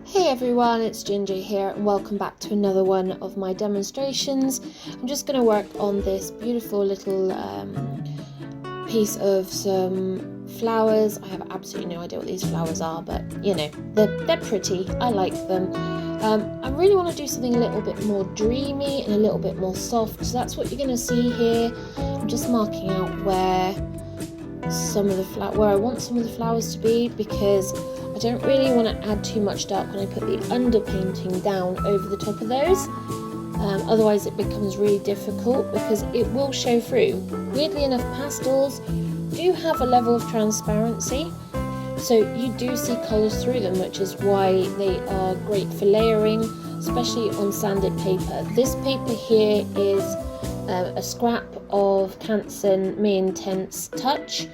Hey everyone, it's Ginger here and welcome back to another one of my demonstrations. I'm just going to work on this beautiful little piece of some flowers. I have absolutely no idea what these flowers are, but you know, they're pretty. I like them. I really want to do something a little bit more dreamy and a little bit more soft, so that's what you're going to see here. I'm just marking out where I want some of the flowers to be, because I don't really want to add too much dark when I put the underpainting down over the top of those. Otherwise it becomes really difficult because it will show through. Weirdly enough, pastels do have a level of transparency, so you do see colours through them, which is why they are great for layering, especially on sanded paper. This paper here is a scrap of Canson Me Intense Touch.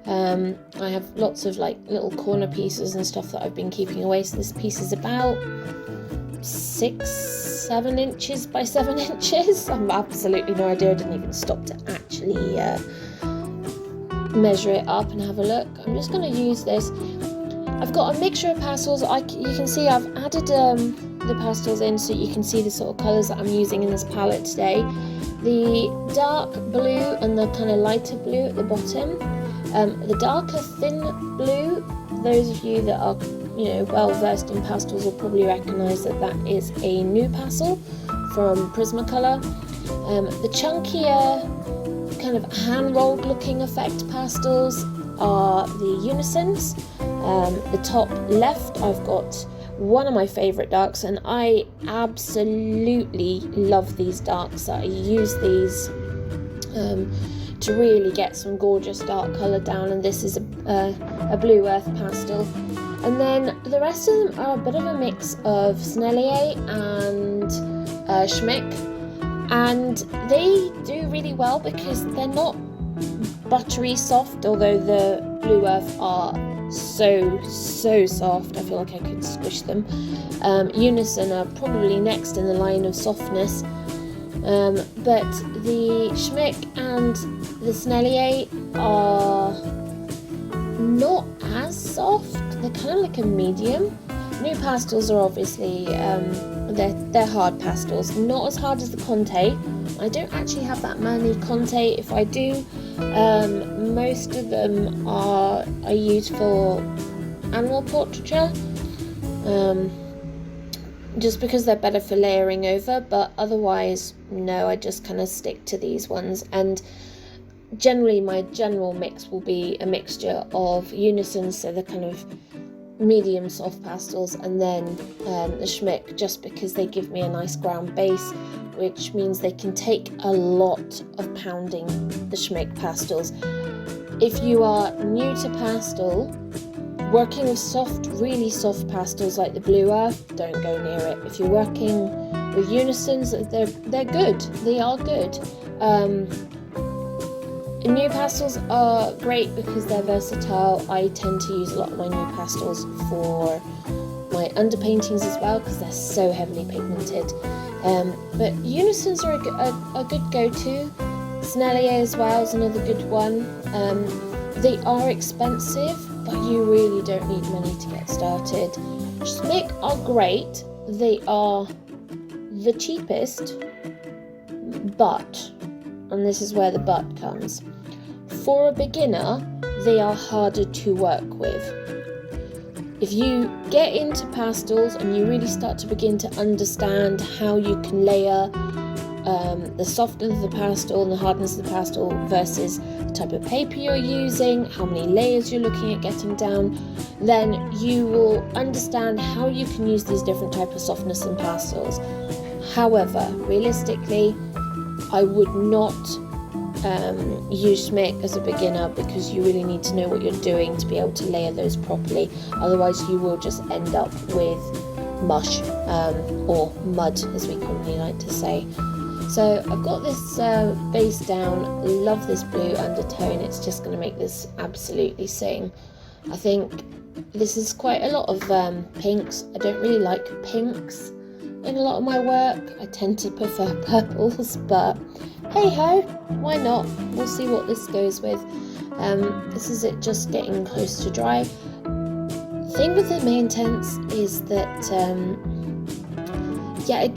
I have lots of like little corner pieces and stuff that I've been keeping away, so this piece is about 6-7 inches by 7 inches. I've absolutely no idea. I didn't even stop to actually measure it up and have a look. I'm just going to use this. I've got a mixture of pastels. You can see I've added the pastels in so you can see the sort of colours that I'm using in this palette today. The dark blue and the kind of lighter blue at the bottom. The darker thin blue, those of you that are well versed in pastels will probably recognise that is a new pastel from Prismacolor. The chunkier kind of hand rolled looking effect pastels are the Unisons. The top left I've got one of my favourite darks, and I absolutely love these darks. I use these to really get some gorgeous dark colour down, and this is a blue earth pastel. And then the rest of them are a bit of a mix of Snellier and Schmick, and they do really well because they're not buttery soft, although the blue earth are so soft. I feel like I could squish them. Unison are probably next in the line of softness, but the Schmick and the Snellier are not as soft. They're kind of like a medium. New pastels are obviously they're hard pastels, not as hard as the Conte. I don't actually have that many Conte. If I do, most of them are used for animal portraiture, just because they're better for layering over, but otherwise no, I just kind of stick to these ones. And generally my general mix will be a mixture of Unisons, so the kind of medium soft pastels, and then the Schmick, just because they give me a nice ground base, which means they can take a lot of pounding, the Schmick pastels. If you are new to pastel, working with really soft pastels like the Blue Earth, don't go near it. If you're working with Unisons, they're good. They are good. New pastels are great because they're versatile. I tend to use a lot of my new pastels for my underpaintings as well because they're so heavily pigmented. But Unisons are a good go-to. Snellier as well is another good one. They are expensive, but you really don't need many to get started. Schmick are great. They are the cheapest, but, and this is where the but comes, for a beginner, they are harder to work with. If you get into pastels and you really start to begin to understand how you can layer the softness of the pastel and the hardness of the pastel versus the type of paper you're using, how many layers you're looking at getting down, then you will understand how you can use these different types of softness in pastels. However, realistically, I would not use Schmick as a beginner because you really need to know what you're doing to be able to layer those properly. Otherwise you will just end up with mush, or mud as we commonly like to say. So I've got this base down. Love this blue undertone. It's just going to make this absolutely sing. I think this is quite a lot of pinks. I don't really like pinks in a lot of my work. I tend to prefer purples, but hey ho, why not? We'll see what this goes with. This is it just getting close to dry. thing with the main tints is that yeah, it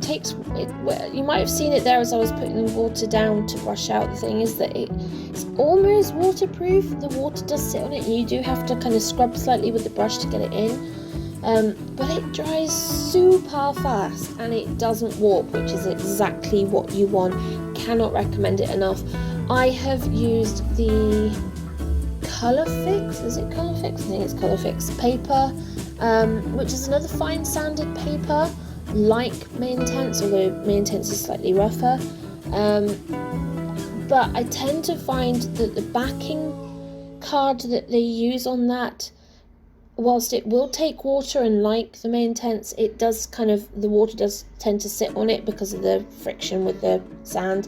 takes it. You might have seen it there as I was putting the water down to brush out. The thing is that it's almost waterproof. The water does sit on it, and you do have to kind of scrub slightly with the brush to get it in. But it dries super fast and it doesn't warp, which is exactly what you want. Cannot recommend it enough. I have used the Colour Fix, is it Colour Fix? I think it's Colour Fix paper, which is another fine sanded paper like Main Intense, although Main Intense is slightly rougher. But I tend to find that the backing card that they use on that, whilst it will take water, and like the Main Intense, it does kind of, the water does tend to sit on it because of the friction with the sand.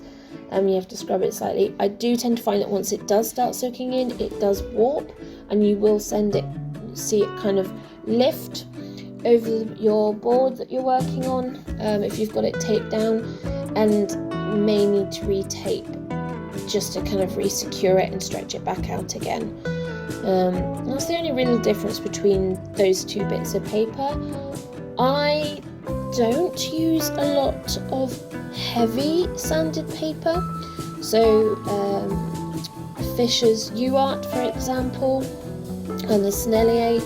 You have to scrub it slightly. I do tend to find that once it does start soaking in, it does warp, and you will see it kind of lift over your board that you're working on, if you've got it taped down, and may need to retape just to kind of re-secure it and stretch it back out again. That's the only real difference between those two bits of paper. I don't use a lot of heavy sanded paper, so Fisher's UArt, for example, and the Snellier,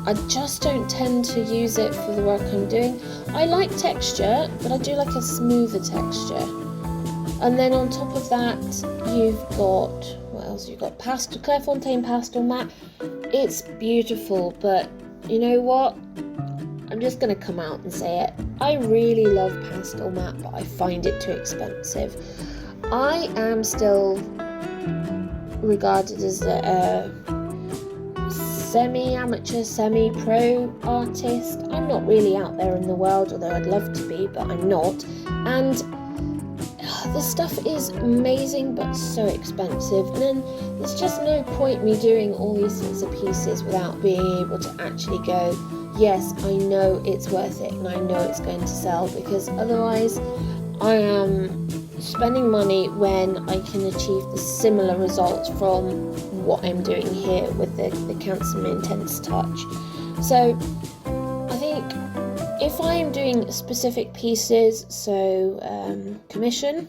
I just don't tend to use it for the work I'm doing. I like texture, but I do like a smoother texture. And then on top of that, you've got, what else? You've got Clairefontaine Pastel Mat. It's beautiful, but you know what? I'm just going to come out and say it. I really love Pastel Mat, but I find it too expensive. I am still regarded as a semi-amateur, semi-pro artist. I'm not really out there in the world, although I'd love to be, but I'm not. And the stuff is amazing, but so expensive. And then there's just no point me doing all these sorts of pieces without being able to actually go, yes, I know it's worth it and I know it's going to sell, because otherwise I am spending money when I can achieve the similar results from what I'm doing here with the Canson Intense touch. So I think if I'm doing specific pieces, so commission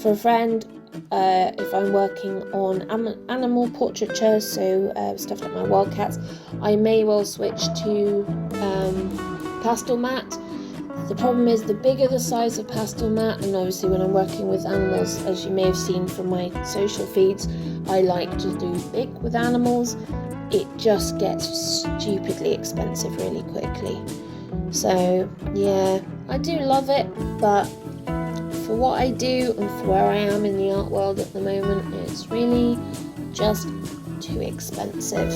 for a friend, if I'm working on animal portraiture, so stuff like my wildcats, I may well switch to Pastel Mat. The problem is, the bigger the size of Pastel Mat, and obviously when I'm working with animals, as you may have seen from my social feeds, I like to do big with animals. It just gets stupidly expensive really quickly. So yeah, I do love it, but for what I do and for where I am in the art world at the moment, it's really just too expensive.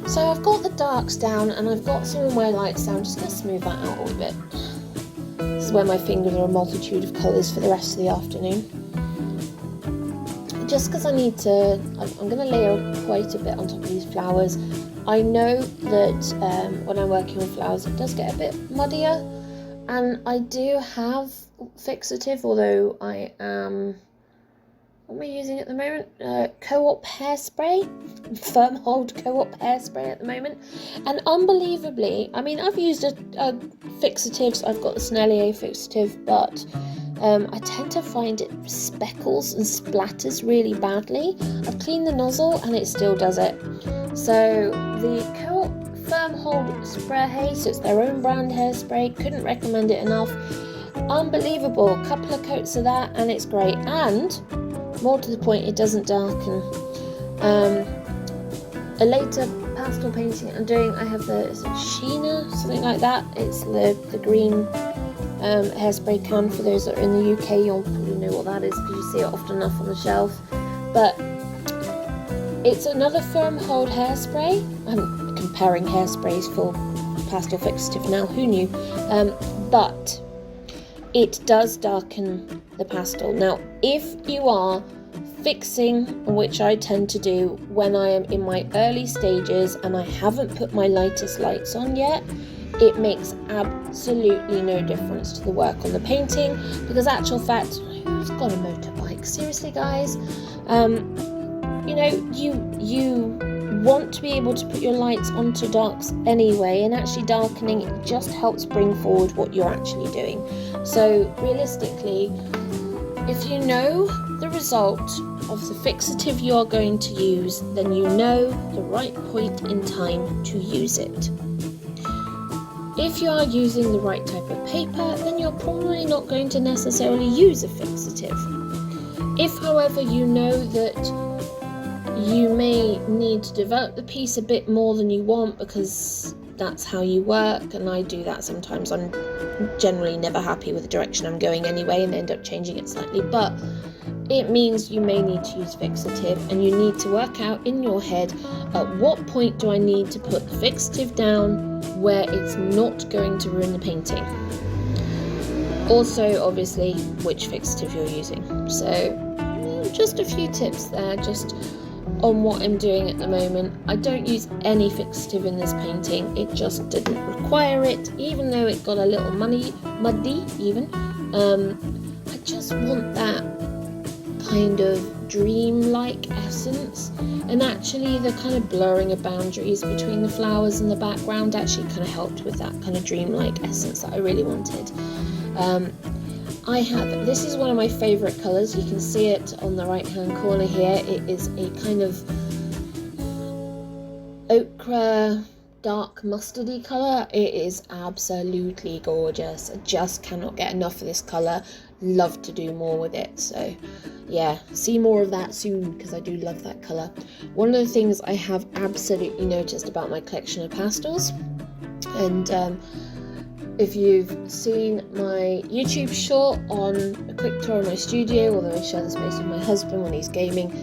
So I've got the darks down and I've got some of my lights down. I'm just going to smooth that out a little bit. This is where my fingers are a multitude of colours for the rest of the afternoon. Just because I need to, I'm going to layer quite a bit on top of these flowers. I know that when I'm working with flowers it does get a bit muddier, and I do have fixative, although I am, what am I using at the moment? Co-op hairspray, firm hold co-op hairspray at the moment. And unbelievably, I mean, I've used a fixative, so I've got the Snellier fixative, but I tend to find it speckles and splatters really badly. I've cleaned the nozzle and it still does it. So the co-op firm hold spray, so it's their own brand hairspray, couldn't recommend it enough. Unbelievable, a couple of coats of that and it's great, and more to the point, it doesn't darken. A later pastel painting I'm doing, I have the, is it Sheena, something like that, it's the green hairspray can. For those that are in the UK, you'll probably know what that is because you see it often enough on the shelf. But it's another firm hold hairspray. I'm comparing hairsprays for pastel fixative now, who knew? But it does darken the pastel. Now, if you are fixing, which I tend to do when I am in my early stages and I haven't put my lightest lights on yet, it makes absolutely no difference to the work on the painting, because actual fact, who's got a motorbike? Seriously guys? you know, you want to be able to put your lights onto darks anyway, and actually darkening it just helps bring forward what you're actually doing. So realistically, if you know the result of the fixative you are going to use, then you know the right point in time to use it. If you are using the right type of paper, then you're probably not going to necessarily use a fixative. If, however, you know that you may need to develop the piece a bit more than you want because that's how you work, and I do that sometimes. I'm generally never happy with the direction I'm going anyway and end up changing it slightly, but it means you may need to use fixative, and you need to work out in your head at what point do I need to put the fixative down where it's not going to ruin the painting. Also, obviously, which fixative you're using. So just a few tips there, just on what I'm doing at the moment. I don't use any fixative in this painting. It just didn't require it, even though it got a little muddy even. I just want that kind of dream-like essence, and actually the kind of blurring of boundaries between the flowers and the background actually kind of helped with that kind of dream-like essence that I really wanted. This is one of my favourite colours. You can see it on the right hand corner here. It is a kind of ochre, dark mustardy colour. It is absolutely gorgeous. I just cannot get enough of this colour. Love to do more with it. So yeah, see more of that soon because I do love that colour. One of the things I have absolutely noticed about my collection of pastels, and if you've seen my YouTube short on a quick tour of my studio, although I share the space with my husband when he's gaming,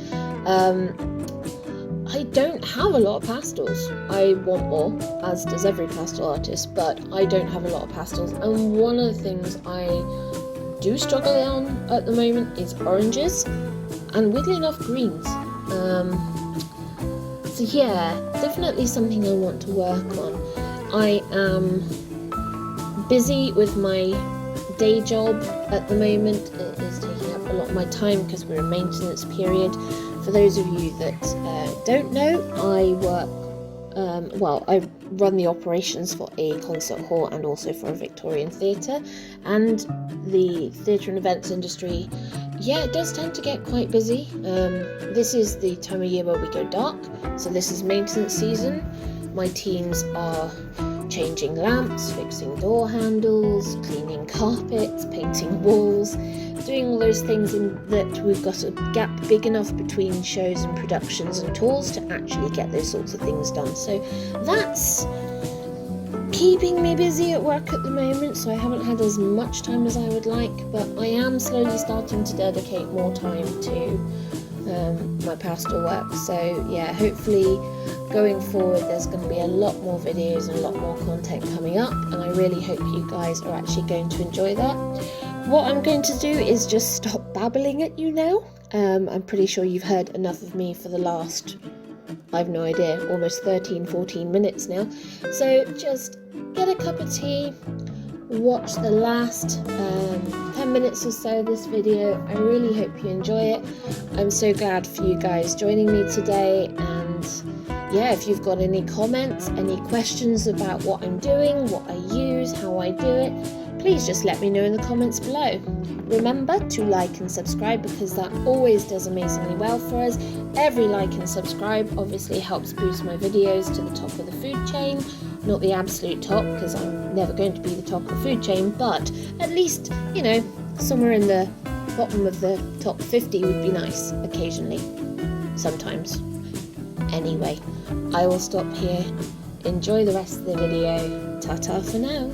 I don't have a lot of pastels. I want more, as does every pastel artist, but I don't have a lot of pastels. And one of the things I do struggle on at the moment is oranges, and weirdly enough, greens. So yeah, definitely something I want to work on. I am busy with my day job at the moment. It is taking up a lot of my time because we're in maintenance period. For those of you that don't know, I work, I run the operations for a concert hall and also for a Victorian theatre, and the theatre and events industry, yeah, it does tend to get quite busy. This is the time of year where we go dark, so this is maintenance season. My teams are changing lamps, fixing door handles, cleaning carpets, painting walls, doing all those things that we've got a gap big enough between shows and productions and tours to actually get those sorts of things done. So that's keeping me busy at work at the moment, so I haven't had as much time as I would like, but I am slowly starting to dedicate more time to my pastel work. So yeah, hopefully going forward there's going to be a lot more videos and a lot more content coming up, and I really hope you guys are actually going to enjoy that. What I'm going to do is just stop babbling at you now. I'm pretty sure you've heard enough of me for the last, I've no idea, almost 13-14 minutes now. So just get a cup of tea, watch the last 10 minutes or so of this video. I really hope you enjoy it. I'm so glad for you guys joining me today, and yeah, if you've got any comments, any questions about what I'm doing, what I use, how I do it, please just let me know in the comments below. Remember to like and subscribe because that always does amazingly well for us. Every like and subscribe obviously helps boost my videos to the top of the food chain. Not the absolute top, because I'm never going to be the top of the food chain, but at least, you know, somewhere in the bottom of the top 50 would be nice occasionally, sometimes. Anyway, I will stop here. Enjoy the rest of the video. Ta-ta for now.